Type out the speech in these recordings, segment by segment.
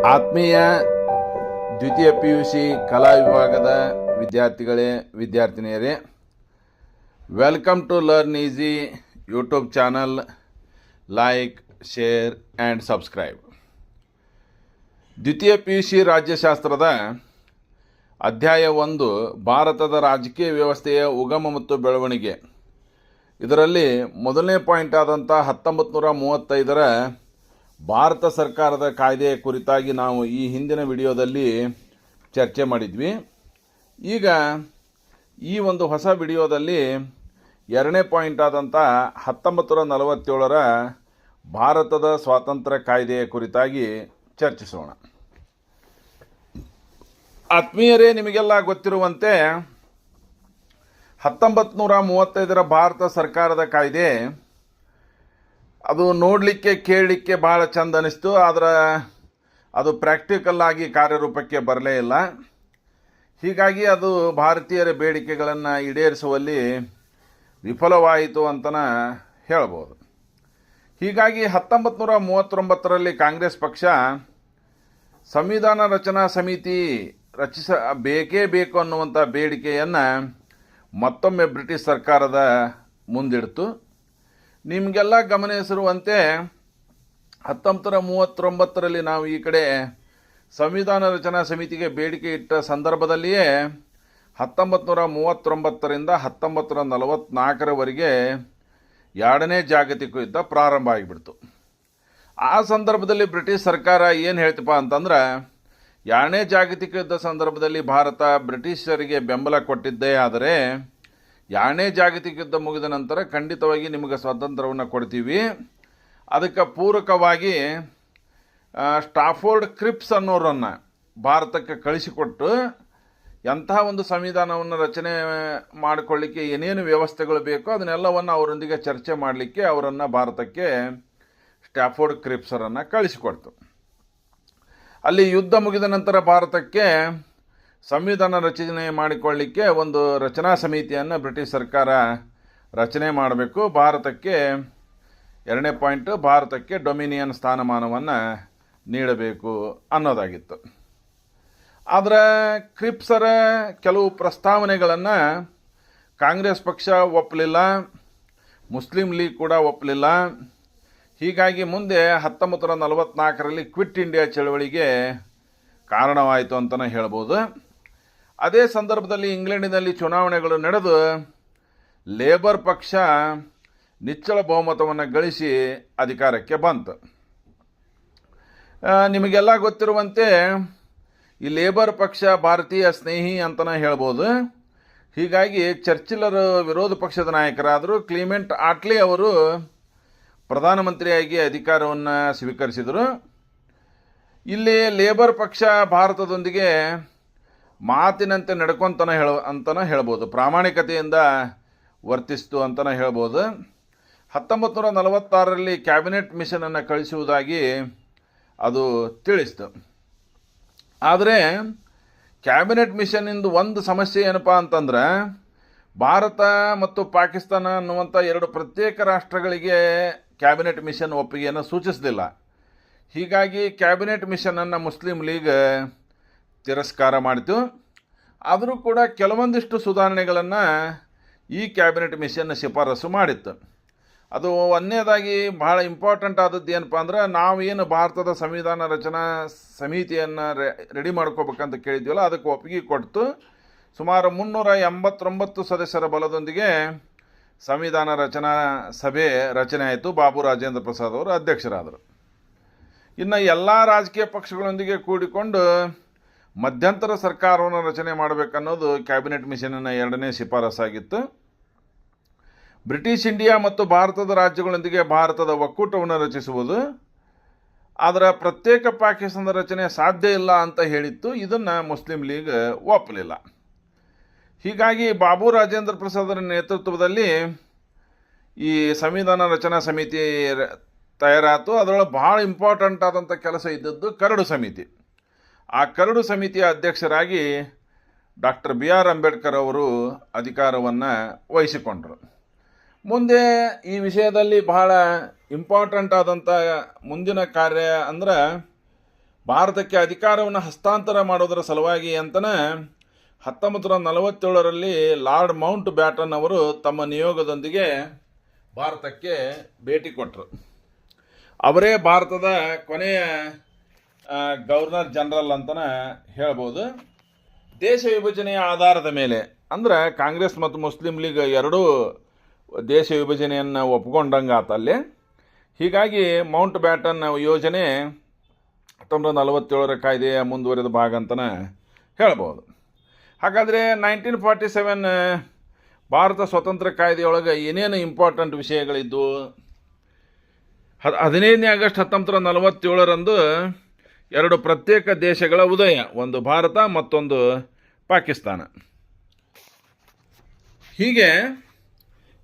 ಆತ್ಮೀಯ ದ್ವಿತೀಯ PUC ಕಲಾ ವಿಭಾಗದ ವಿದ್ಯಾರ್ಥಿಗಳೇ ವಿದ್ಯಾರ್ಥಿನಿಯರೇ, welcome to learn easy YouTube channel. Like, share and subscribe. ದ್ವಿತೀಯ PUC ರಾಜ್ಯಶಾಸ್ತ್ರದ ಅಧ್ಯಾಯ 1 ಭಾರತದ ರಾಜಕೀಯ ವ್ಯವಸ್ಥೆಯ ಉಗಮ ಮತ್ತು ಬೆಳವಣಿಗೆ. ಇದರಲ್ಲಿ ಮೊದಲನೇ ಪಾಯಿಂಟ್ ಆದಂಥ 1935ರ ಭಾರತ ಸರ್ಕಾರದ ಕಾಯ್ದೆಯ ಕುರಿತಾಗಿ ನಾವು ಈ ಹಿಂದಿನ ವಿಡಿಯೋದಲ್ಲಿ ಚರ್ಚೆ ಮಾಡಿದ್ವಿ. ಈಗ ಈ ಒಂದು ಹೊಸ ವಿಡಿಯೋದಲ್ಲಿ ಎರಡನೇ ಪಾಯಿಂಟ್ ಆದಂಥ 1947ರ ಭಾರತದ ಸ್ವಾತಂತ್ರ್ಯ ಕಾಯ್ದೆಯ ಕುರಿತಾಗಿ ಚರ್ಚಿಸೋಣ. ಆತ್ಮೀಯರೇ, ನಿಮಗೆಲ್ಲ ಗೊತ್ತಿರುವಂತೆ 1935ರ ಭಾರತ ಸರ್ಕಾರದ ಕಾಯ್ದೆ ಅದು ನೋಡಲಿಕ್ಕೆ ಕೇಳಲಿಕ್ಕೆ ಭಾಳ ಚಂದ ಅನ್ನಿಸ್ತು. ಆದರೆ ಅದು ಪ್ರಾಕ್ಟಿಕಲ್ ಆಗಿ ಕಾರ್ಯರೂಪಕ್ಕೆ ಬರಲೇ ಇಲ್ಲ. ಹೀಗಾಗಿ ಅದು ಭಾರತೀಯರ ಬೇಡಿಕೆಗಳನ್ನು ಈಡೇರಿಸುವಲ್ಲಿ ವಿಫಲವಾಯಿತು ಅಂತಲೇ ಹೇಳ್ಬೋದು. ಹೀಗಾಗಿ 1939ರಲ್ಲಿ ಕಾಂಗ್ರೆಸ್ ಪಕ್ಷ ಸಂವಿಧಾನ ರಚನಾ ಸಮಿತಿ ಬೇಕೇ ಬೇಕು ಅನ್ನುವಂಥ ಬೇಡಿಕೆಯನ್ನು ಮತ್ತೊಮ್ಮೆ ಬ್ರಿಟಿಷ್ ಸರ್ಕಾರದ ಮುಂದಿಡ್ತು. ನಿಮಗೆಲ್ಲ ಗಮನಿಸಿರುವಂತೆ 1939ರಲ್ಲಿ ನಾವು ಈ ಕಡೆ ಸಂವಿಧಾನ ರಚನಾ ಸಮಿತಿಗೆ ಬೇಡಿಕೆ ಇಟ್ಟ ಸಂದರ್ಭದಲ್ಲಿಯೇ 1939ರಿಂದ 1944ರವರೆಗೆ ಎರಡನೇ ಜಾಗತಿಕ ಯುದ್ಧ ಪ್ರಾರಂಭ ಆಗಿಬಿಡ್ತು. ಆ ಸಂದರ್ಭದಲ್ಲಿ ಬ್ರಿಟಿಷ್ ಸರ್ಕಾರ ಏನು ಹೇಳ್ತಪ್ಪ ಅಂತಂದ್ರೆ, ಎರಡನೇ ಜಾಗತಿಕ ಯುದ್ಧ ಸಂದರ್ಭದಲ್ಲಿ ಭಾರತ ಬ್ರಿಟಿಷರಿಗೆ ಬೆಂಬಲ ಕೊಟ್ಟಿದ್ದೇ ಆದರೆ ಎರಡನೇ ಜಾಗತಿಕ ಯುದ್ಧ ಮುಗಿದ ನಂತರ ಖಂಡಿತವಾಗಿ ನಿಮಗೆ ಸ್ವಾತಂತ್ರ್ಯವನ್ನು ಕೊಡ್ತೀವಿ. ಅದಕ್ಕೆ ಪೂರಕವಾಗಿ ಸ್ಟಾಫೋರ್ಡ್ ಕ್ರಿಪ್ಸ್ ಅನ್ನೋರನ್ನು ಭಾರತಕ್ಕೆ ಕಳಿಸಿಕೊಟ್ಟು ಎಂತಹ ಒಂದು ಸಂವಿಧಾನವನ್ನು ರಚನೆ ಮಾಡಿಕೊಳ್ಳಿಕ್ಕೆ ಏನೇನು ವ್ಯವಸ್ಥೆಗಳು ಬೇಕೋ ಅದನ್ನೆಲ್ಲವನ್ನು ಅವರೊಂದಿಗೆ ಚರ್ಚೆ ಮಾಡಲಿಕ್ಕೆ ಅವರನ್ನು ಭಾರತಕ್ಕೆ ಸ್ಟಾಫೋರ್ಡ್ ಕ್ರಿಪ್ಸರನ್ನು ಕಳಿಸಿಕೊಡ್ತು. ಅಲ್ಲಿ ಯುದ್ಧ ಮುಗಿದ ನಂತರ ಭಾರತಕ್ಕೆ ಸಂವಿಧಾನ ರಚನೆ ಮಾಡಿಕೊಳ್ಳಿಕ್ಕೆ ಒಂದು ರಚನಾ ಸಮಿತಿಯನ್ನು ಬ್ರಿಟಿಷ್ ಸರ್ಕಾರ ರಚನೆ ಮಾಡಬೇಕು. ಭಾರತಕ್ಕೆ ಎರಡನೇ ಪಾಯಿಂಟ್, ಭಾರತಕ್ಕೆ ಡೊಮಿನಿಯನ್ ಸ್ಥಾನಮಾನವನ್ನು ನೀಡಬೇಕು ಅನ್ನೋದಾಗಿತ್ತು. ಆದರೆ ಕ್ರಿಪ್ಸರ ಕೆಲವು ಪ್ರಸ್ತಾವನೆಗಳನ್ನು ಕಾಂಗ್ರೆಸ್ ಪಕ್ಷ ಒಪ್ಪಲಿಲ್ಲ, ಮುಸ್ಲಿಂ ಲೀಗ್ ಕೂಡ ಒಪ್ಪಲಿಲ್ಲ. ಹೀಗಾಗಿ ಮುಂದೆ 1944ರಲ್ಲಿ ಕ್ವಿಟ್ ಇಂಡಿಯಾ ಚಳವಳಿಗೆ ಕಾರಣವಾಯಿತು ಅಂತಲೇ ಹೇಳ್ಬೋದು. ಅದೇ ಸಂದರ್ಭದಲ್ಲಿ ಇಂಗ್ಲೆಂಡಿನಲ್ಲಿ ಚುನಾವಣೆಗಳು ನಡೆದು ಲೇಬರ್ ಪಕ್ಷ ನಿಚ್ಚಳ ಬಹುಮತವನ್ನು ಗಳಿಸಿ ಅಧಿಕಾರಕ್ಕೆ ಬಂತು. ನಿಮಗೆಲ್ಲ ಗೊತ್ತಿರುವಂತೆ ಈ ಲೇಬರ್ ಪಕ್ಷ ಭಾರತೀಯ ಸ್ನೇಹಿ ಅಂತಲೇ ಹೇಳ್ಬೋದು. ಹೀಗಾಗಿ ಚರ್ಚಿಲರು ವಿರೋಧ ಪಕ್ಷದ ನಾಯಕರಾದರು. ಕ್ಲಿಮೆಂಟ್ ಆಟ್ಲಿ ಅವರು ಪ್ರಧಾನಮಂತ್ರಿಯಾಗಿ ಅಧಿಕಾರವನ್ನು ಸ್ವೀಕರಿಸಿದರು. ಇಲ್ಲಿ ಲೇಬರ್ ಪಕ್ಷ ಭಾರತದೊಂದಿಗೆ ಮಾತಿನಂತೆ ಅಂತಲೇ ಹೇಳ್ಬೋದು, ಪ್ರಾಮಾಣಿಕತೆಯಿಂದ ವರ್ತಿಸ್ತು ಅಂತಲೇ ಹೇಳ್ಬೋದು. 1946ರಲ್ಲಿ ಕ್ಯಾಬಿನೆಟ್ ಮಿಷನನ್ನು ಕಳಿಸುವುದಾಗಿ ಅದು ತಿಳಿಸ್ತು. ಆದರೆ ಕ್ಯಾಬಿನೆಟ್ ಮಿಷನ್ನಿಂದ ಒಂದು ಸಮಸ್ಯೆ ಏನಪ್ಪ ಅಂತಂದ್ರೆ, ಭಾರತ ಮತ್ತು ಪಾಕಿಸ್ತಾನ ಅನ್ನುವಂಥ ಎರಡು ಪ್ರತ್ಯೇಕ ರಾಷ್ಟ್ರಗಳಿಗೆ ಕ್ಯಾಬಿನೆಟ್ ಮಿಷನ್ ಒಪ್ಪಿಗೆಯನ್ನು ಸೂಚಿಸಲಿಲ್ಲ. ಹೀಗಾಗಿ ಕ್ಯಾಬಿನೆಟ್ ಮಿಷನನ್ನು ಮುಸ್ಲಿಂ ಲೀಗ್ ತಿರಸ್ಕಾರ ಮಾಡಿತು. ಆದರೂ ಕೂಡ ಕೆಲವೊಂದಿಷ್ಟು ಸುಧಾರಣೆಗಳನ್ನು ಈ ಕ್ಯಾಬಿನೆಟ್ ಮಿಷನ್ ಶಿಫಾರಸು ಮಾಡಿತ್ತು. ಅದು ಒಂದನೇದಾಗಿ ಬಹಳ ಇಂಪಾರ್ಟೆಂಟ್ ಆದದ್ದು ಏನಪ್ಪ ಅಂದ್ರೆ, ನಾವೇನು ಭಾರತದ ಸಂವಿಧಾನ ರಚನಾ ಸಮಿತಿಯನ್ನು ರೆಡಿ ಮಾಡ್ಕೋಬೇಕಂತ ಕೇಳಿದ್ವಲ್ಲ, ಅದಕ್ಕೆ ಒಪ್ಪಿಗೆ ಕೊಡ್ತು. ಸುಮಾರು 389 ಸದಸ್ಯರ ಬಲದೊಂದಿಗೆ ಸಂವಿಧಾನ ರಚನಾ ಸಭೆ ರಚನೆ ಆಯಿತು. ಬಾಬು ರಾಜೇಂದ್ರ ಪ್ರಸಾದ್ ಅವರು ಅಧ್ಯಕ್ಷರಾದರು. ಇನ್ನು ಎಲ್ಲ ರಾಜಕೀಯ ಪಕ್ಷಗಳೊಂದಿಗೆ ಕೂಡಿಕೊಂಡು ಮಧ್ಯಂತರ ಸರ್ಕಾರವನ್ನು ರಚನೆ ಮಾಡಬೇಕನ್ನೋದು ಕ್ಯಾಬಿನೆಟ್ ಮಿಷನ್ನ ಎರಡನೇ ಶಿಫಾರಸಾಗಿತ್ತು. ಬ್ರಿಟಿಷ್ ಇಂಡಿಯಾ ಮತ್ತು ಭಾರತದ ರಾಜ್ಯಗಳೊಂದಿಗೆ ಭಾರತದ ಒಕ್ಕೂಟವನ್ನು ರಚಿಸುವುದು, ಆದರೆ ಪ್ರತ್ಯೇಕ ಪಾಕಿಸ್ತಾನದ ರಚನೆ ಸಾಧ್ಯ ಇಲ್ಲ ಅಂತ ಹೇಳಿತ್ತು. ಇದನ್ನು ಮುಸ್ಲಿಂ ಲೀಗ್ ಒಪ್ಪಲಿಲ್ಲ. ಹೀಗಾಗಿ ಬಾಬು ರಾಜೇಂದ್ರ ಪ್ರಸಾದರ ನೇತೃತ್ವದಲ್ಲಿ ಈ ಸಂವಿಧಾನ ರಚನಾ ಸಮಿತಿ ತಯಾರಾಯಿತು. ಅದರೊಳಗೆ ಭಾಳ ಇಂಪಾರ್ಟೆಂಟ್ ಆದಂಥ ಕೆಲಸ ಇದ್ದದ್ದು ಕರಡು ಸಮಿತಿ. ಆ ಕರಡು ಸಮಿತಿಯ ಅಧ್ಯಕ್ಷರಾಗಿ ಡಾಕ್ಟರ್ BR ಅಂಬೇಡ್ಕರ್ ಅವರು ಅಧಿಕಾರವನ್ನು ವಹಿಸಿಕೊಂಡರು. ಮುಂದೆ ಈ ವಿಷಯದಲ್ಲಿ ಬಹಳ ಇಂಪಾರ್ಟೆಂಟ್ ಆದಂಥ ಮುಂದಿನ ಕಾರ್ಯ ಅಂದರೆ ಭಾರತಕ್ಕೆ ಅಧಿಕಾರವನ್ನು ಹಸ್ತಾಂತರ ಮಾಡೋದರ ಸಲುವಾಗಿ ಅಂತಲೇ 1947ರಲ್ಲಿ ಲಾರ್ಡ್ ಮೌಂಟ್ ಬ್ಯಾಟನ್ ಅವರು ತಮ್ಮ ನಿಯೋಗದೊಂದಿಗೆ ಭಾರತಕ್ಕೆ ಭೇಟಿ ಕೊಟ್ಟರು. ಅವರೇ ಭಾರತದ ಕೊನೆಯ ಗವರ್ನರ್ ಜನರಲ್ ಅಂತಲೇ ಹೇಳ್ಬೋದು. ದೇಶ ವಿಭಜನೆಯ ಆಧಾರದ ಮೇಲೆ ಅಂದ್ರೆ ಕಾಂಗ್ರೆಸ್ ಮತ್ತು ಮುಸ್ಲಿಂ ಲೀಗ್ ಎರಡೂ ದೇಶ ವಿಭಜನೆಯನ್ನು ಒಪ್ಕೊಂಡಂಗೆ ಆತಲ್ಲಿ. ಹೀಗಾಗಿ ಮೌಂಟ್ ಬ್ಯಾಟನ್ ಯೋಜನೆ 1947ರ ಕಾಯ್ದೆಯ ಮುಂದುವರೆದ ಭಾಗ ಅಂತಲೇ ಹೇಳ್ಬೋದು. ಹಾಗಾದರೆ 1947 ಭಾರತ ಸ್ವತಂತ್ರ ಕಾಯ್ದೆಯೊಳಗೆ ಏನೇನು ಇಂಪಾರ್ಟೆಂಟ್ ವಿಷಯಗಳಿದ್ದು? 15ನೇ ಆಗಸ್ಟ್ 1947ರಂದು ಎರಡು ಪ್ರತ್ಯೇಕ ದೇಶಗಳ ಉದಯ, ಒಂದು ಭಾರತ ಮತ್ತೊಂದು ಪಾಕಿಸ್ತಾನ. ಹೀಗೆ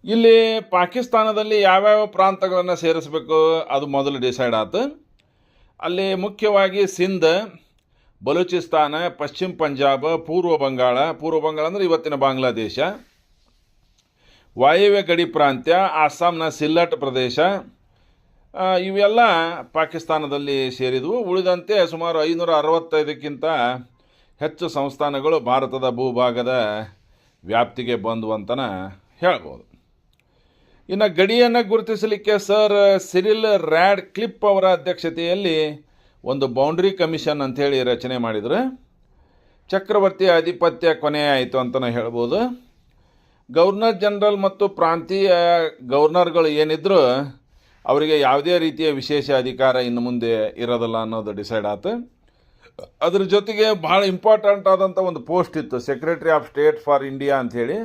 ಇಲ್ಲಿ ಪಾಕಿಸ್ತಾನದಲ್ಲಿ ಯಾವ್ಯಾವ ಪ್ರಾಂತಗಳನ್ನು ಸೇರಿಸಬೇಕು ಅದು ಮೊದಲು ಡಿಸೈಡ್ ಆಯ್ತು. ಅಲ್ಲಿ ಮುಖ್ಯವಾಗಿ ಸಿಂಧ್, ಬಲೂಚಿಸ್ತಾನ, ಪಶ್ಚಿಮ ಪಂಜಾಬ್, ಪೂರ್ವ ಬಂಗಾಳ ಅಂದರೆ ಇವತ್ತಿನ ಬಾಂಗ್ಲಾದೇಶ, ವಾಯವ್ಯ ಗಡಿ ಪ್ರಾಂತ್ಯ, ಅಸ್ಸಾಂನ ಸಿಲ್ಲಟ್ ಪ್ರದೇಶ, ಇವೆಲ್ಲ ಪಾಕಿಸ್ತಾನದಲ್ಲಿ ಸೇರಿದವು. ಉಳಿದಂತೆ ಸುಮಾರು 565ಕ್ಕಿಂತ ಹೆಚ್ಚು ಸಂಸ್ಥಾನಗಳು ಭಾರತದ ಭೂಭಾಗದ ವ್ಯಾಪ್ತಿಗೆ ಬಂದವು ಅಂತಲೇ ಹೇಳ್ಬೋದು. ಇನ್ನು ಗಡಿಯನ್ನು ಗುರುತಿಸಲಿಕ್ಕೆ ಸರ್ ಸಿರಿಲ್ ರ್ಯಾಡ್ ಕ್ಲಿಪ್ ಅವರ ಅಧ್ಯಕ್ಷತೆಯಲ್ಲಿ ಒಂದು ಬೌಂಡ್ರಿ ಕಮಿಷನ್ ಅಂಥೇಳಿ ರಚನೆ ಮಾಡಿದರು. ಚಕ್ರವರ್ತಿ ಆಧಿಪತ್ಯ ಕೊನೆ ಆಯಿತು ಅಂತಲೇ ಹೇಳ್ಬೋದು. ಗವರ್ನರ್ ಜನರಲ್ ಮತ್ತು ಪ್ರಾಂತೀಯ ಗವರ್ನರ್ಗಳು ಏನಿದ್ರು ಅವರಿಗೆ ಯಾವುದೇ ರೀತಿಯ ವಿಶೇಷ ಅಧಿಕಾರ ಇನ್ನು ಮುಂದೆ ಇರೋದಿಲ್ಲ ಅನ್ನೋದು ಡಿಸೈಡ್ ಆಯ್ತು. ಅದ್ರ ಜೊತೆಗೆ ಭಾಳ ಇಂಪಾರ್ಟೆಂಟ್ ಆದಂಥ ಒಂದು ಪೋಸ್ಟ್ ಇತ್ತು, secretary of state for India ಅಂಥೇಳಿ.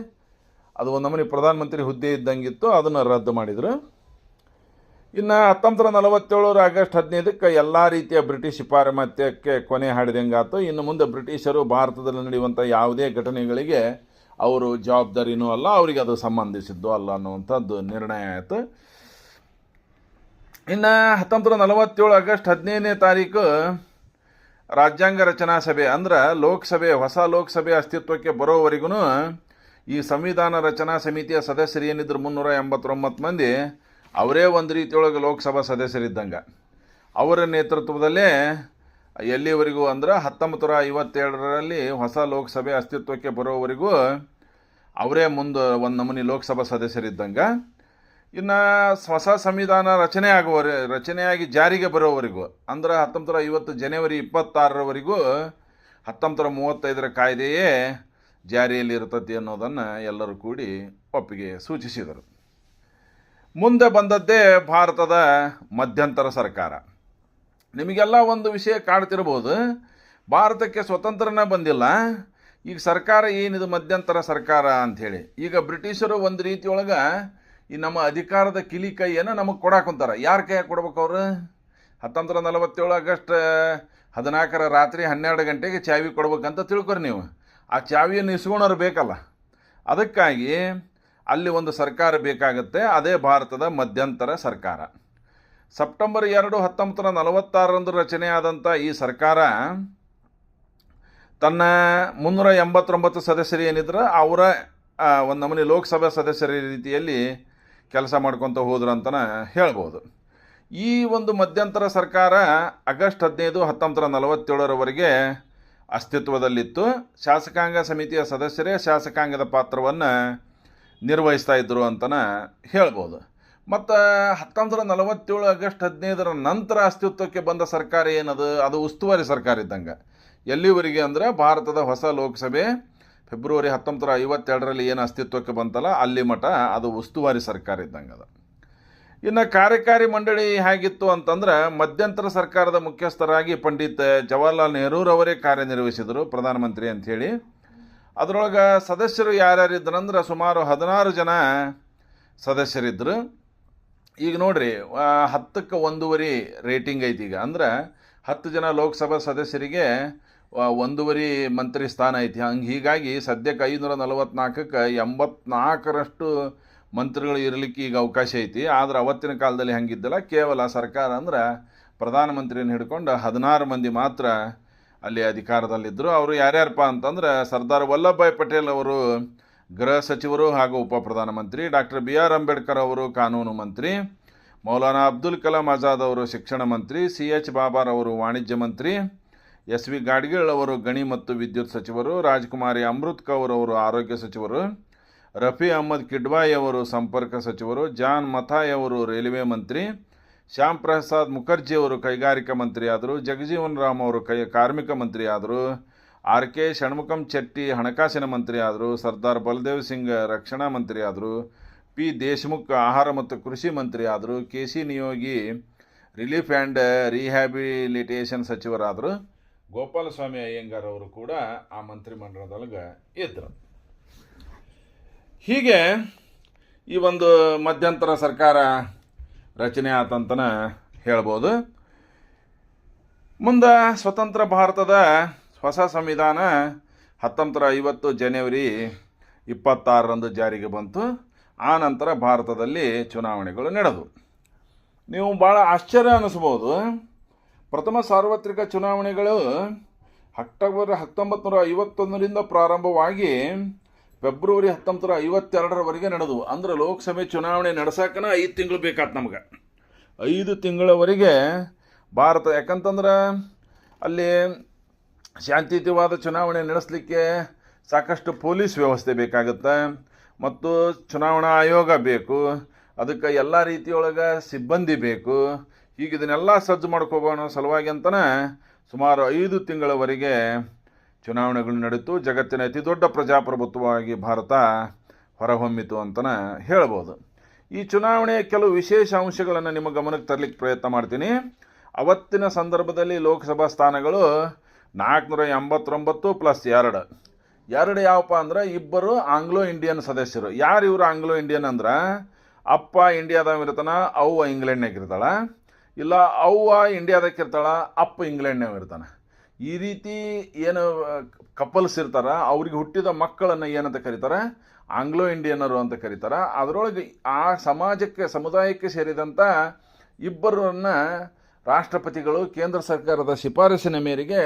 ಅದು ಒಂದು ನಮೂನಿ ಪ್ರಧಾನಮಂತ್ರಿ ಹುದ್ದೆ ಇದ್ದಂಗಿತ್ತು, ಅದನ್ನು ರದ್ದು ಮಾಡಿದರು. ಇನ್ನು 1947 ಆಗಸ್ಟ್ 15ಕ್ಕೆ ಎಲ್ಲ ರೀತಿಯ ಬ್ರಿಟಿಷ್ ಪಾರಮಾತ್ಯಕ್ಕೆ ಕೊನೆ ಹಾಡಿದಂಗಾತು. ಇನ್ನು ಮುಂದೆ ಬ್ರಿಟಿಷರು ಭಾರತದಲ್ಲಿ ನಡೆಯುವಂಥ ಯಾವುದೇ ಘಟನೆಗಳಿಗೆ ಅವರು ಜವಾಬ್ದಾರಿನೂ ಅಲ್ಲ, ಅವರಿಗೆ ಅದು ಸಂಬಂಧಿಸಿದ್ದು ಅಲ್ಲ ಅನ್ನುವಂಥದ್ದು ನಿರ್ಣಯ ಆಯಿತು. ಇನ್ನು 1947 ಆಗಸ್ಟ್ 15ನೇ ತಾರೀಕು ರಾಜ್ಯಾಂಗ ರಚನಾ ಸಭೆ ಅಂದ್ರೆ ಲೋಕಸಭೆ, ಹೊಸ ಲೋಕಸಭೆ ಅಸ್ತಿತ್ವಕ್ಕೆ ಬರೋವರೆಗೂ ಈ ಸಂವಿಧಾನ ರಚನಾ ಸಮಿತಿಯ ಸದಸ್ಯರು ಏನಿದ್ರು 389 ಮಂದಿ, ಅವರೇ ಒಂದು ರೀತಿಯೊಳಗೆ ಲೋಕಸಭಾ ಸದಸ್ಯರಿದ್ದಂಗೆ. ಅವರ ನೇತೃತ್ವದಲ್ಲೇ ಎಲ್ಲಿವರೆಗೂ ಅಂದ್ರೆ 1957ರಲ್ಲಿ ಹೊಸ ಲೋಕಸಭೆ ಅಸ್ತಿತ್ವಕ್ಕೆ ಬರೋವರೆಗೂ ಅವರೇ ಮುಂದೆ ಒಂದು ನಮೂನಿ ಲೋಕಸಭಾ ಸದಸ್ಯರಿದ್ದಂಗೆ. ಇನ್ನು ಹೊಸ ಸಂವಿಧಾನ ರಚನೆಯಾಗಿ ಜಾರಿಗೆ ಬರೋವರೆಗೂ ಅಂದ್ರೆ 1950 ಜನವರಿ 26ರವರೆಗೂ 1935ರ ಕಾಯ್ದೆಯೇ ಜಾರಿಯಲ್ಲಿ ಇರ್ತತಿ ಅನ್ನೋದನ್ನು ಎಲ್ಲರೂ ಕೂಡಿ ಒಪ್ಪಿಗೆ ಸೂಚಿಸಿದರು. ಮುಂದೆ ಬಂದದ್ದೇ ಭಾರತದ ಮಧ್ಯಂತರ ಸರ್ಕಾರ. ನಿಮಗೆಲ್ಲ ಒಂದು ವಿಷಯ ಕಾಡ್ತಿರ್ಬೋದು, ಭಾರತಕ್ಕೆ ಸ್ವತಂತ್ರನೇ ಬಂದಿಲ್ಲ, ಈಗ ಸರ್ಕಾರ ಏನಿದು ಮಧ್ಯಂತರ ಸರ್ಕಾರ ಅಂಥೇಳಿ. ಈಗ ಬ್ರಿಟಿಷರು ಒಂದು ರೀತಿಯೊಳಗೆ ಈ ನಮ್ಮ ಅಧಿಕಾರದ ಕಿಲಿ ಕೈಯನ್ನು ನಮಗೆ ಕೊಡಾಕೊಂತಾರೆ. ಯಾರ ಕೈಯಾಗ ಕೊಡ್ಬೇಕು ಅವರು? 1947 ಆಗಸ್ಟ್ 14ರ ರಾತ್ರಿ 12 ಗಂಟೆಗೆ ಚಾವಿ ಕೊಡ್ಬೇಕಂತ ತಿಳ್ಕೊರಿ ನೀವು. ಆ ಚಾವಿಯನ್ನು ಇಸ್ಕೊಳೋರು ಬೇಕಲ್ಲ, ಅದಕ್ಕಾಗಿ ಅಲ್ಲಿ ಒಂದು ಸರ್ಕಾರ ಬೇಕಾಗುತ್ತೆ. ಅದೇ ಭಾರತದ ಮಧ್ಯಂತರ ಸರ್ಕಾರ. ಸೆಪ್ಟೆಂಬರ್ 2, 1946ರಂದು ರಚನೆಯಾದಂಥ ಈ ಸರ್ಕಾರ ತನ್ನ 389 ಸದಸ್ಯರು ಏನಿದ್ರು ಅವರ ಒಂದು ನಮೂನಿ ಲೋಕಸಭಾ ಸದಸ್ಯರ ರೀತಿಯಲ್ಲಿ ಕೆಲಸ ಮಾಡ್ಕೊತ ಹೋದ್ರು ಅಂತಲೇ ಹೇಳ್ಬೋದು. ಈ ಒಂದು ಮಧ್ಯಂತರ ಸರ್ಕಾರ ಆಗಸ್ಟ್ 15, 1947ರವರೆಗೆ ಅಸ್ತಿತ್ವದಲ್ಲಿತ್ತು. ಶಾಸಕಾಂಗ ಸಮಿತಿಯ ಸದಸ್ಯರೇ ಶಾಸಕಾಂಗದ ಪಾತ್ರವನ್ನು ನಿರ್ವಹಿಸ್ತಾ ಇದ್ದರು ಅಂತಲೇ ಹೇಳ್ಬೋದು. ಮತ್ತು 1947 ಆಗಸ್ಟ್ 15ರ ನಂತರ ಅಸ್ತಿತ್ವಕ್ಕೆ ಬಂದ ಸರ್ಕಾರ ಏನದು? ಅದು ಉಸ್ತುವಾರಿ ಸರ್ಕಾರ ಇದ್ದಂಗೆ. ಎಲ್ಲಿವರೆಗೆ ಅಂದರೆ ಭಾರತದ ಹೊಸ ಲೋಕಸಭೆ ಫೆಬ್ರವರಿ 1952ರಲ್ಲಿ ಏನು ಅಸ್ತಿತ್ವಕ್ಕೆ ಬಂತಲ್ಲ ಅಲ್ಲಿ ಮಠ ಅದು ಉಸ್ತುವಾರಿ ಸರ್ಕಾರ ಇದ್ದಂಗೆ ಅದು. ಇನ್ನು ಕಾರ್ಯಕಾರಿ ಮಂಡಳಿ ಹೇಗಿತ್ತು ಅಂತಂದ್ರೆ ಮಧ್ಯಂತರ ಸರ್ಕಾರದ ಮುಖ್ಯಸ್ಥರಾಗಿ ಪಂಡಿತ್ ಜವಾಹರ್ಲಾಲ್ ನೆಹರೂರವರೇ ಕಾರ್ಯನಿರ್ವಹಿಸಿದರು, ಪ್ರಧಾನಮಂತ್ರಿ ಅಂಥೇಳಿ. ಅದರೊಳಗೆ ಸದಸ್ಯರು ಯಾರ್ಯಾರಿದ್ರಂದ್ರೆ ಸುಮಾರು 16 ಜನ ಸದಸ್ಯರಿದ್ದರು. ಈಗ ನೋಡ್ರಿ 10ಕ್ಕೆ 1.5 ರೇಟಿಂಗ್ ಐತಿ. ಈಗ ಅಂದ್ರೆ 10 ಜನ ಲೋಕಸಭಾ ಸದಸ್ಯರಿಗೆ 1.5 ಮಂತ್ರಿ ಸ್ಥಾನ ಐತಿ. ಹೀಗಾಗಿ ಸದ್ಯಕ್ಕೆ 544ಕ್ಕೆ 84ರಷ್ಟು ಮಂತ್ರಿಗಳು ಇರಲಿಕ್ಕೆ ಈಗ ಅವಕಾಶ ಐತಿ. ಆದರೆ ಅವತ್ತಿನ ಕಾಲದಲ್ಲಿ ಹಂಗಿದ್ದಲ್ಲ, ಕೇವಲ ಸರ್ಕಾರ ಅಂದ್ರೆ ಪ್ರಧಾನಮಂತ್ರಿಯನ್ನು ಹಿಡ್ಕೊಂಡು 16 ಮಂದಿ ಮಾತ್ರ ಅಲ್ಲಿ ಅಧಿಕಾರದಲ್ಲಿದ್ದರು. ಅವರು ಯಾರ್ಯಾರಪ್ಪ ಅಂತಂದ್ರೆ ಸರ್ದಾರ್ ವಲ್ಲಭಭಾಯ್ ಪಟೇಲ್ ಅವರು ಗೃಹ ಸಚಿವರು ಹಾಗೂ ಉಪ ಪ್ರಧಾನಮಂತ್ರಿ, ಡಾಕ್ಟರ್ BR ಅಂಬೇಡ್ಕರ್ ಅವರು ಕಾನೂನು ಮಂತ್ರಿ, ಮೌಲಾನಾ ಅಬ್ದುಲ್ ಕಲಾಂ ಆಜಾದ್ ಅವರು ಶಿಕ್ಷಣ ಮಂತ್ರಿ, CH ಬಾಬಾರ್ ಅವರು ವಾಣಿಜ್ಯ ಮಂತ್ರಿ, SV ಗಾಡ್ಗಿಲ್ ಅವರು ಗಣಿ ಮತ್ತು ವಿದ್ಯುತ್ ಸಚಿವರು, ರಾಜ್ಕುಮಾರಿ ಅಮೃತ್ ಕೌರ್ ಅವರು ಆರೋಗ್ಯ ಸಚಿವರು, ರಫಿ ಅಹ್ಮದ್ ಕಿಡ್ವಾಯ್ ಅವರು ಸಂಪರ್ಕ ಸಚಿವರು, ಜಾನ್ ಮಥಾಯ್ ಅವರು ರೈಲ್ವೆ ಮಂತ್ರಿ, ಶ್ಯಾಮ್ ಪ್ರಸಾದ್ ಮುಖರ್ಜಿ ಅವರು ಕೈಗಾರಿಕಾ ಮಂತ್ರಿ ಆದರು, ಜಗಜೀವನ್ ರಾಮ್ ಅವರು ಕಾರ್ಮಿಕ ಮಂತ್ರಿ ಆದರು, RK ಷಣ್ಮುಖಂ ಚೆಟ್ಟಿ ಹಣಕಾಸಿನ ಮಂತ್ರಿ ಆದರು, ಸರ್ದಾರ್ ಬಲದೇವ್ ಸಿಂಗ್ ರಕ್ಷಣಾ ಮಂತ್ರಿ ಆದರು, P ದೇಶ್ಮುಖ್ ಆಹಾರ ಮತ್ತು ಕೃಷಿ ಮಂತ್ರಿ ಆದರು, KC Neogy relief and rehabilitation ಸಚಿವರಾದರು, ಗೋಪಾಲಸ್ವಾಮಿ ಅಯ್ಯಂಗಾರ್ ಅವರು ಕೂಡ ಆ ಮಂತ್ರಿಮಂಡಲದೊಳಗೆ ಇದ್ದರು. ಹೀಗೆ ಈ ಒಂದು ಮಧ್ಯಂತರ ಸರ್ಕಾರ ರಚನೆ ಆತಂತನ ಹೇಳ್ಬೋದು. ಮುಂದೆ ಸ್ವತಂತ್ರ ಭಾರತದ ಹೊಸ ಸಂವಿಧಾನ 1950 ಜನವರಿ 26ರಂದು ಜಾರಿಗೆ ಬಂತು. ಆ ನಂತರ ಭಾರತದಲ್ಲಿ ಚುನಾವಣೆಗಳು ನಡೆದವು. ನೀವು ಭಾಳ ಆಶ್ಚರ್ಯ ಅನ್ನಿಸ್ಬೋದು. ಪ್ರಥಮ ಸಾರ್ವತ್ರಿಕ ಚುನಾವಣೆಗಳು ಅಕ್ಟೋಬರ್ 1951ರಿಂದ ಪ್ರಾರಂಭವಾಗಿ ಫೆಬ್ರವರಿ 1952ರವರೆಗೆ ನಡೆದವು. ಅಂದ್ರೆ ಲೋಕಸಭೆ ಚುನಾವಣೆ ನಡೆಸೋಕನ 5 ತಿಂಗಳು ಬೇಕಾಯ್ತು ನಮ್ಗೆ. 5 ತಿಂಗಳವರೆಗೆ ಭಾರತ, ಯಾಕಂತಂದ್ರೆ ಅಲ್ಲಿ ಶಾಂತಿಯುತವಾದ ಚುನಾವಣೆ ನಡೆಸಲಿಕ್ಕೆ ಸಾಕಷ್ಟು ಪೊಲೀಸ್ ವ್ಯವಸ್ಥೆ ಬೇಕಾಗುತ್ತೆ ಮತ್ತು ಚುನಾವಣಾ ಆಯೋಗ ಬೇಕು, ಅದಕ್ಕೆ ಎಲ್ಲ ರೀತಿಯೊಳಗೆ ಸಿಬ್ಬಂದಿ ಬೇಕು. ಹೀಗೆ ಇದನ್ನೆಲ್ಲ ಸಜ್ಜು ಮಾಡ್ಕೋಬೋಣ ಸಲುವಾಗಿ ಅಂತಲೇ ಸುಮಾರು 5 ತಿಂಗಳವರೆಗೆ ಚುನಾವಣೆಗಳು ನಡೀತು. ಜಗತ್ತಿನ ಅತಿ ದೊಡ್ಡ ಪ್ರಜಾಪ್ರಭುತ್ವವಾಗಿ ಭಾರತ ಹೊರಹೊಮ್ಮಿತು ಅಂತಲೇ ಹೇಳ್ಬೋದು. ಈ ಚುನಾವಣೆಯ ಕೆಲವು ವಿಶೇಷ ಅಂಶಗಳನ್ನು ನಿಮ್ಮ ಗಮನಕ್ಕೆ ತರಲಿಕ್ಕೆ ಪ್ರಯತ್ನ ಮಾಡ್ತೀನಿ. ಅವತ್ತಿನ ಸಂದರ್ಭದಲ್ಲಿ ಲೋಕಸಭಾ ಸ್ಥಾನಗಳು 489 ಪ್ಲಸ್ 2 ಯಾವಪ್ಪ ಅಂದ್ರೆ 2 ಆಂಗ್ಲೋ ಇಂಡಿಯನ್ ಸದಸ್ಯರು. ಯಾರು ಇವರು ಆಂಗ್ಲೋ ಇಂಡಿಯನ್ ಅಂದ್ರೆ, ಅಪ್ಪ ಇಂಡಿಯಾದಾಗ ಇರ್ತಾನ, ಅವ್ವ ಇಂಗ್ಲೆಂಡ್ನಾಗ ಇರ್ತಾಳ, ಇಲ್ಲ ಅವ್ವ ಇಂಡಿಯಾದಾಗ ಇರ್ತಾಳ, ಅಪ್ಪ ಇಂಗ್ಲೆಂಡ್ನಾಗ ಇರ್ತಾನೆ. ಈ ರೀತಿ ಏನು ಕಪಲ್ಸ್ ಇರ್ತಾರ, ಅವ್ರಿಗೆ ಹುಟ್ಟಿದ ಮಕ್ಕಳನ್ನು ಏನಂತ ಕರೀತಾರೆ, ಆಂಗ್ಲೋ ಇಂಡಿಯನ್ನರು ಅಂತ ಕರೀತಾರೆ. ಅದರೊಳಗೆ ಆ ಸಮುದಾಯಕ್ಕೆ ಸೇರಿದಂಥ 2 ರಾಷ್ಟ್ರಪತಿಗಳು ಕೇಂದ್ರ ಸರ್ಕಾರದ ಶಿಫಾರಸಿನ ಮೇರೆಗೆ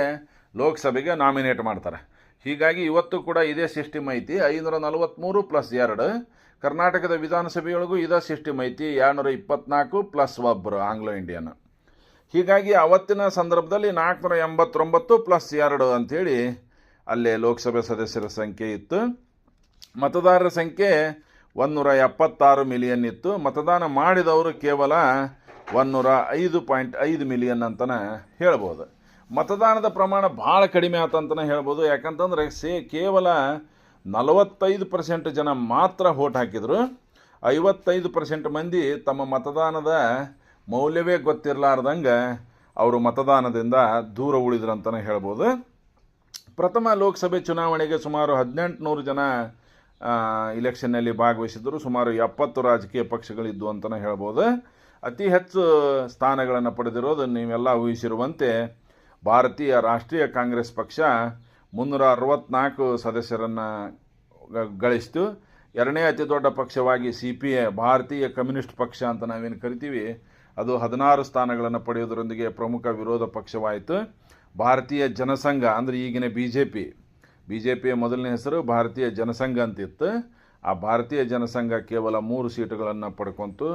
ಲೋಕಸಭೆಗೆ ನಾಮಿನೇಟ್ ಮಾಡ್ತಾರೆ. ಹೀಗಾಗಿ ಇವತ್ತು ಕೂಡ ಇದೇ ಸಿಸ್ಟಮ್ ಐತಿ. 543 ಪ್ಲಸ್ 2. ಕರ್ನಾಟಕದ ವಿಧಾನಸಭೆಯೊಳಗೂ ಇದೇ ಸಿಸ್ಟಮ್ ಐತಿ. 224 ಪ್ಲಸ್ 1 ಆಂಗ್ಲೋ ಇಂಡಿಯನ್. ಹೀಗಾಗಿ ಅವತ್ತಿನ ಸಂದರ್ಭದಲ್ಲಿ 489 ಪ್ಲಸ್ 2 ಅಂಥೇಳಿ ಅಲ್ಲೇ ಲೋಕಸಭೆ ಸದಸ್ಯರ ಸಂಖ್ಯೆ ಇತ್ತು. ಮತದಾರರ ಸಂಖ್ಯೆ 176 ಮಿಲಿಯನ್ ಇತ್ತು. ಮತದಾನ ಮಾಡಿದವರು ಕೇವಲ 105.5 ಮಿಲಿಯನ್ ಅಂತಲೇ ಹೇಳ್ಬೋದು. ಮತದಾನದ ಪ್ರಮಾಣ ಭಾಳ ಕಡಿಮೆ ಆತಂತಲೇ ಹೇಳ್ಬೋದು. ಯಾಕಂತಂದರೆ ಕೇವಲ 45% ಜನ ಮಾತ್ರ ವೋಟ್ ಹಾಕಿದರು. 55% ಮಂದಿ ತಮ್ಮ ಮತದಾನದ ಮೌಲ್ಯವೇ ಗೊತ್ತಿರಲಾರ್ದಂಗೆ ಅವರು ಮತದಾನದಿಂದ ದೂರ ಉಳಿದ್ರಂತಲೇ ಹೇಳ್ಬೋದು. ಪ್ರಥಮ ಲೋಕಸಭೆ ಚುನಾವಣೆಗೆ ಸುಮಾರು 1800 ಜನ ಇಲೆಕ್ಷನ್ನಲ್ಲಿ ಭಾಗವಹಿಸಿದ್ರು. ಸುಮಾರು 70 ರಾಜಕೀಯ ಪಕ್ಷಗಳಿದ್ದು ಅಂತಲೇ ಹೇಳ್ಬೋದು. ಅತಿ ಹೆಚ್ಚು ಸ್ಥಾನಗಳನ್ನು ಪಡೆದಿರೋದು ನೀವೆಲ್ಲ ಊಹಿಸಿರುವಂತೆ ಭಾರತೀಯ ರಾಷ್ಟ್ರೀಯ ಕಾಂಗ್ರೆಸ್ ಪಕ್ಷ 364 ಸದಸ್ಯರನ್ನು ಗಳಿಸಿತು. ಎರಡನೇ ಅತಿ ದೊಡ್ಡ ಪಕ್ಷವಾಗಿ CPI ಭಾರತೀಯ ಕಮ್ಯುನಿಸ್ಟ್ ಪಕ್ಷ ಅಂತ ನಾವೇನು ಕರಿತೀವಿ, ಅದು 16 ಸ್ಥಾನಗಳನ್ನು ಪಡೆಯುವುದರೊಂದಿಗೆ ಪ್ರಮುಖ ವಿರೋಧ ಪಕ್ಷವಾಯಿತು. ಭಾರತೀಯ ಜನಸಂಘ ಅಂದರೆ ಈಗಿನ BJPಯ ಮೊದಲನೇ ಹೆಸರು ಭಾರತೀಯ ಜನಸಂಘ ಅಂತಿತ್ತು. ಆ ಭಾರತೀಯ ಜನಸಂಘ ಕೇವಲ 3 ಸೀಟುಗಳನ್ನು ಪಡ್ಕೊಂತು.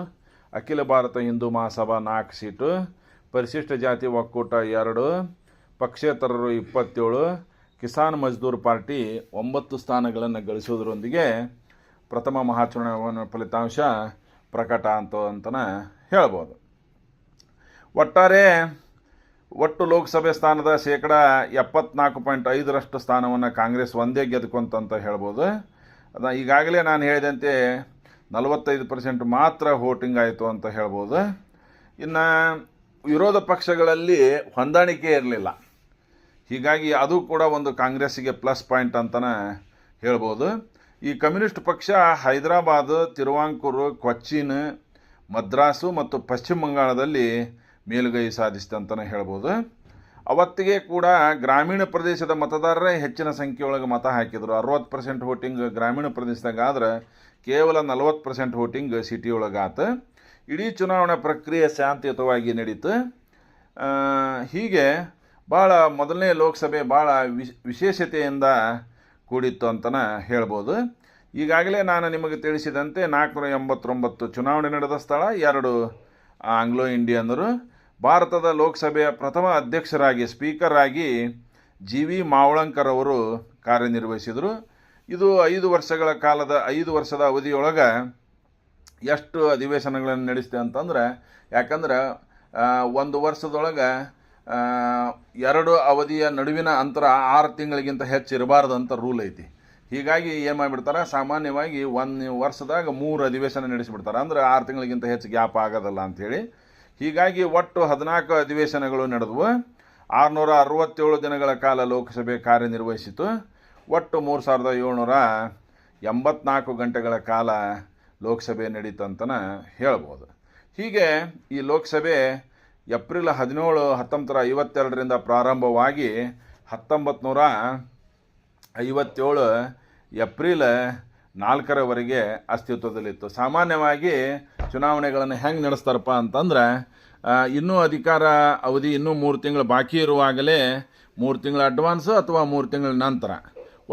ಅಖಿಲ ಭಾರತ ಹಿಂದೂ ಮಹಾಸಭಾ 4 ಸೀಟು, ಪರಿಶಿಷ್ಟ ಜಾತಿ ಒಕ್ಕೂಟ 2, ಪಕ್ಷೇತರರು 27, ಕಿಸಾನ್ ಮಜ್ದೂರ್ ಪಾರ್ಟಿ 9 ಸ್ಥಾನಗಳನ್ನು ಗಳಿಸುವುದರೊಂದಿಗೆ ಪ್ರಥಮ ಮಹಾಚುನಾವಣೆ ಫಲಿತಾಂಶ ಪ್ರಕಟ ಅಂತಲೇ ಹೇಳ್ಬೋದು. ಒಟ್ಟು ಲೋಕಸಭೆ ಸ್ಥಾನದ 74.5% ಸ್ಥಾನವನ್ನು ಕಾಂಗ್ರೆಸ್ ಒಂದೇ ಗೆದ್ಕೊಂತಂತ ಹೇಳ್ಬೋದು. ಈಗಾಗಲೇ ನಾನು ಹೇಳಿದಂತೆ 45% ಮಾತ್ರ ವೋಟಿಂಗ್ ಆಯಿತು ಅಂತ ಹೇಳ್ಬೋದು. ಇನ್ನು ವಿರೋಧ ಪಕ್ಷಗಳಲ್ಲಿ ಹೊಂದಾಣಿಕೆ ಇರಲಿಲ್ಲ. ಹೀಗಾಗಿ ಅದು ಕೂಡ ಒಂದು ಕಾಂಗ್ರೆಸ್ಸಿಗೆ ಪ್ಲಸ್ ಪಾಯಿಂಟ್ ಅಂತಲೇ ಹೇಳ್ಬೋದು. ಈ ಕಮ್ಯುನಿಸ್ಟ್ ಪಕ್ಷ ಹೈದರಾಬಾದ್, ತಿರುವಾಂಕೂರು, ಕೊಚ್ಚಿನ್, ಮದ್ರಾಸು ಮತ್ತು ಪಶ್ಚಿಮ ಬಂಗಾಳದಲ್ಲಿ ಮೇಲುಗೈ ಸಾಧಿಸಿತಂತಲೇ ಹೇಳ್ಬೋದು. ಅವತ್ತಿಗೆ ಕೂಡ ಗ್ರಾಮೀಣ ಪ್ರದೇಶದ ಮತದಾರರೇ ಹೆಚ್ಚಿನ ಸಂಖ್ಯೆಯೊಳಗೆ ಮತ ಹಾಕಿದರು. 60% ವೋಟಿಂಗ್ ಗ್ರಾಮೀಣ ಪ್ರದೇಶದಾಗ ಆದ್ರೆ ಕೇವಲ 40% ವೋಟಿಂಗ್ ಸಿಟಿ ಒಳಗಾತು. ಇಡೀ ಚುನಾವಣಾ ಪ್ರಕ್ರಿಯೆ ಶಾಂತಿಯುತವಾಗಿ ನಡೀತು. ಹೀಗೆ ಭಾಳ ಮೊದಲನೇ ಲೋಕಸಭೆ ಭಾಳ ವಿಶೇಷತೆಯಿಂದ ಕೂಡಿತ್ತು ಅಂತಲೇ ಹೇಳ್ಬೋದು. ಈಗಾಗಲೇ ನಾನು ನಿಮಗೆ ತಿಳಿಸಿದಂತೆ 489 ಚುನಾವಣೆ ನಡೆದ ಸ್ಥಳ, 2 ಆಂಗ್ಲೋ ಇಂಡಿಯನ್ನರು. ಭಾರತದ ಲೋಕಸಭೆಯ ಪ್ರಥಮ ಅಧ್ಯಕ್ಷರಾಗಿ ಸ್ಪೀಕರ್ ಆಗಿ ಜಿ ವಿ ಮಾವಳಂಕರ್ ಅವರು ಕಾರ್ಯನಿರ್ವಹಿಸಿದರು. ಇದು 5 ವರ್ಷದ ಅವಧಿಯೊಳಗೆ ಎಷ್ಟು ಅಧಿವೇಶನಗಳನ್ನು ನಡೆಸಿದೆ ಅಂತಂದ್ರೆ, ಯಾಕಂದ್ರೆ 1 ವರ್ಷದೊಳಗೆ 2 ಅವಧಿಯ ನಡುವಿನ ಅಂತರ 6 ತಿಂಗಳಿಗಿಂತ ಹೆಚ್ಚು ಇರಬಾರ್ದು ಅಂತ ರೂಲ್ ಐತಿ. ಹೀಗಾಗಿ ಏನು ಮಾಡಿಬಿಡ್ತಾರೆ, ಸಾಮಾನ್ಯವಾಗಿ 1 ವರ್ಷದಾಗ 3 ಅಧಿವೇಶನ ನಡೆಸಿಬಿಡ್ತಾರೆ. ಅಂದ್ರೆ 6 ತಿಂಗಳಿಗಿಂತ ಹೆಚ್ಚು ಗ್ಯಾಪ್ ಆಗೋದಲ್ಲ ಅಂಥೇಳಿ. ಹೀಗಾಗಿ ಒಟ್ಟು 14 ಅಧಿವೇಶನಗಳು ನಡೆದವು. 667 ದಿನಗಳ ಕಾಲ ಲೋಕಸಭೆ ಕಾರ್ಯನಿರ್ವಹಿಸಿತು. ಒಟ್ಟು 3784 ಗಂಟೆಗಳ ಕಾಲ ಲೋಕಸಭೆ ನಡೀತಂತನ ಹೇಳ್ಬೋದು. ಹೀಗೆ ಈ ಲೋಕಸಭೆ ಏಪ್ರಿಲ್ 17, 1952ರಿಂದ ಪ್ರಾರಂಭವಾಗಿ 1957 ಏಪ್ರಿಲ್ 4ರವರೆಗೆ ಅಸ್ತಿತ್ವದಲ್ಲಿತ್ತು. ಸಾಮಾನ್ಯವಾಗಿ ಚುನಾವಣೆಗಳನ್ನು ಹೆಂಗೆ ನಡೆಸ್ತಾರಪ್ಪ ಅಂತಂದ್ರೆ, ಇನ್ನೂ ಅಧಿಕಾರ ಅವಧಿ ಇನ್ನೂ 3 ತಿಂಗಳು ಬಾಕಿ ಇರುವಾಗಲೇ 3 ತಿಂಗಳ ಅಡ್ವಾನ್ಸು ಅಥವಾ 3 ತಿಂಗಳ ನಂತರ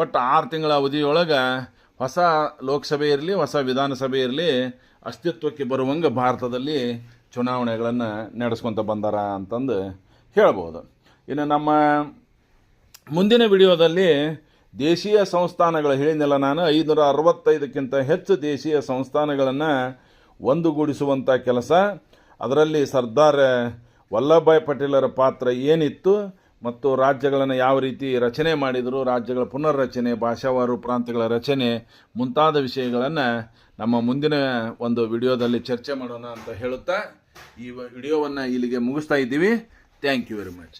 ಒಟ್ಟು 6 ತಿಂಗಳ ಅವಧಿಯೊಳಗೆ ಹೊಸ ಲೋಕಸಭೆ ಇರಲಿ, ಹೊಸ ವಿಧಾನಸಭೆ ಇರಲಿ, ಅಸ್ತಿತ್ವಕ್ಕೆ ಬರುವಂಗೆ ಭಾರತದಲ್ಲಿ ಚುನಾವಣೆಗಳನ್ನು ನಡೆಸ್ಕೊತ ಬಂದಾರ ಅಂತಂದು ಹೇಳ್ಬೋದು. ಇನ್ನು ನಮ್ಮ ಮುಂದಿನ ವಿಡಿಯೋದಲ್ಲಿ ದೇಶೀಯ ಸಂಸ್ಥಾನಗಳು ಹೇಳಿದ್ನಲ್ಲ ನಾನು, 565ಕ್ಕಿಂತ ಹೆಚ್ಚು ದೇಶೀಯ ಸಂಸ್ಥಾನಗಳನ್ನು ಒಂದುಗೂಡಿಸುವಂಥ ಕೆಲಸ, ಅದರಲ್ಲಿ ಸರ್ದಾರ್ ವಲ್ಲಭಭಾಯ್ ಪಟೇಲರ ಪಾತ್ರ ಏನಿತ್ತು ಮತ್ತು ರಾಜ್ಯಗಳನ್ನು ಯಾವ ರೀತಿ ರಚನೆ ಮಾಡಿದರು, ರಾಜ್ಯಗಳ ಪುನರ್ರಚನೆ, ಭಾಷಾವಾರು ಪ್ರಾಂತ್ಯಗಳ ರಚನೆ ಮುಂತಾದ ವಿಷಯಗಳನ್ನು ನಮ್ಮ ಮುಂದಿನ ಒಂದು ವಿಡಿಯೋದಲ್ಲಿ ಚರ್ಚೆ ಮಾಡೋಣ ಅಂತ ಹೇಳುತ್ತಾ ಈ ವಿಡಿಯೋವನ್ನು ಇಲ್ಲಿಗೆ ಮುಗಿಸ್ತಾ ಇದ್ದೀವಿ. Thank you very much.